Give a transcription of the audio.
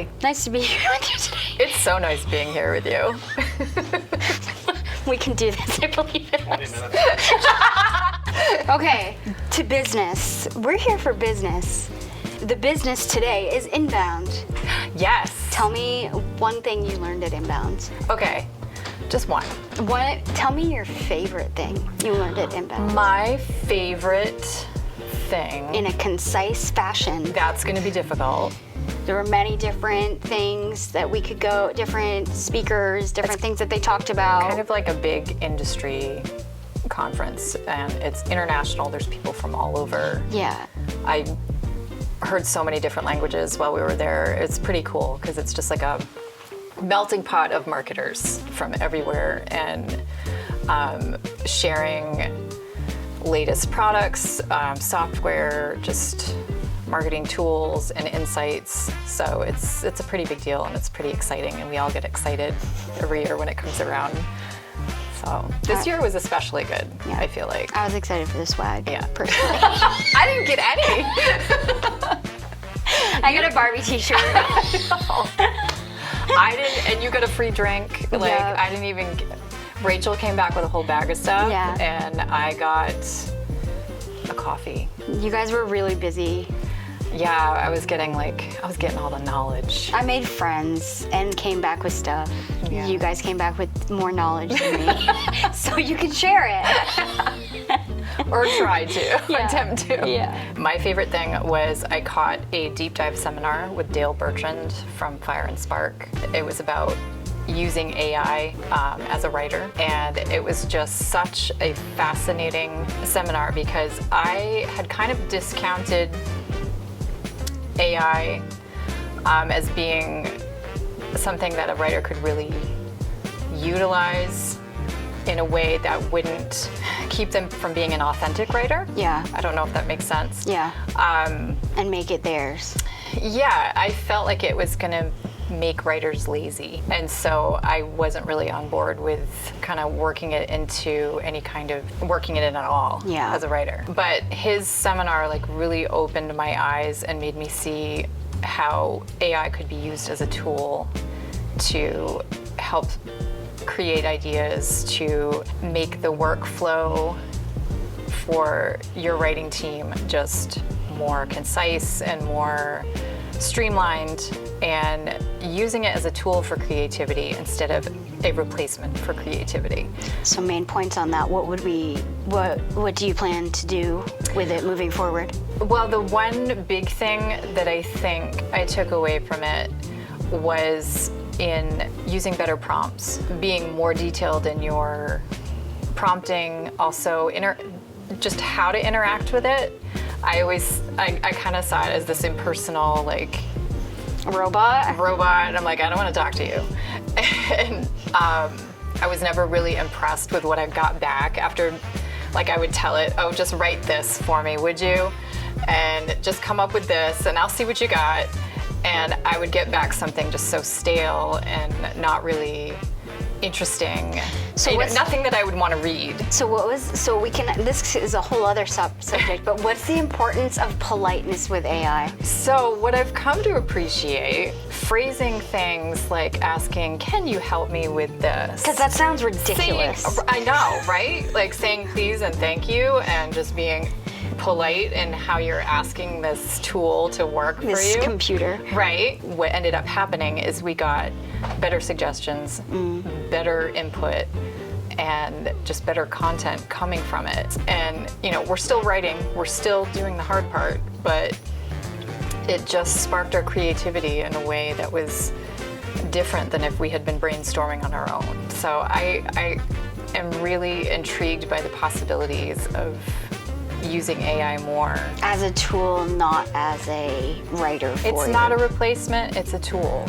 Hi. Nice to be here with you today. It's so nice being here with you. We can do this, I believe in us. Okay, to business. We're here for business. The business today is inbound. Yes. Tell me one thing you learned at inbound. Okay, just one. Tell me your favorite thing you learned at inbound. My favorite thing. In a concise fashion. That's going to be difficult. There were many different things that we could go, different speakers, different things that they talked about. Kind of like a big industry conference, and it's international. There's people from all over. Yeah. I heard so many different languages while we were there. It's pretty cool because it's just like a melting pot of marketers from everywhere and sharing latest products, software, just marketing tools and insights. So it's a pretty big deal and it's pretty exciting, and we all get excited every year when it comes around. So this year was especially good, yeah. I feel like. I was excited for the swag, yeah. personally. I didn't get any. I got a Barbie t-shirt. I didn't, and you got a free drink. Like, yeah. I didn't even Rachel came back with a whole bag of stuff, yeah. and I got a coffee. You guys were really busy. Yeah, I was getting all the knowledge. I made friends and came back with stuff. Yeah. You guys came back with more knowledge than me. So you can share it. Or try to, Yeah. attempt to. Yeah. My favorite thing was I caught a deep dive seminar with Dale Bertrand from Fire and Spark. It was about using AI as a writer, and it was just such a fascinating seminar because I had kind of discounted AI as being something that a writer could really utilize in a way that wouldn't keep them from being an authentic writer. Yeah. I don't know if that makes sense. Yeah. And make it theirs. Yeah, I felt like it was going to make writers lazy. And so I wasn't really on board with kind of working it in at all Yeah. as a writer. But his seminar really opened my eyes and made me see how AI could be used as a tool to help create ideas, to make the workflow for your writing team just more concise and more streamlined, and using it as a tool for creativity instead of a replacement for creativity. So main points on that, what do you plan to do with it moving forward? Well, the one big thing that I think I took away from it was in using better prompts, being more detailed in your prompting, also just how to interact with it. I kind of saw it as this impersonal, Robot? and I'm like, I don't want to talk to you. And I was never really impressed with what I got back after, I would tell it, oh, just write this for me, would you? And just come up with this, and I'll see what you got. And I would get back something just so stale and not interesting. So nothing that I would want to read. This is a whole other subject, but what's the importance of politeness with AI? So what I've come to appreciate, phrasing things like asking, can you help me with this? Because that sounds ridiculous. I know, right? Saying please and thank you, and just being polite in how you're asking this tool to work for you. This computer. Right. What ended up happening is we got better suggestions, better input, and just better content coming from it. And, we're still writing, we're still doing the hard part, but it just sparked our creativity in a way that was different than if we had been brainstorming on our own. So I am really intrigued by the possibilities of using AI more. As a tool, not as a writer for you. It's not a replacement, it's a tool.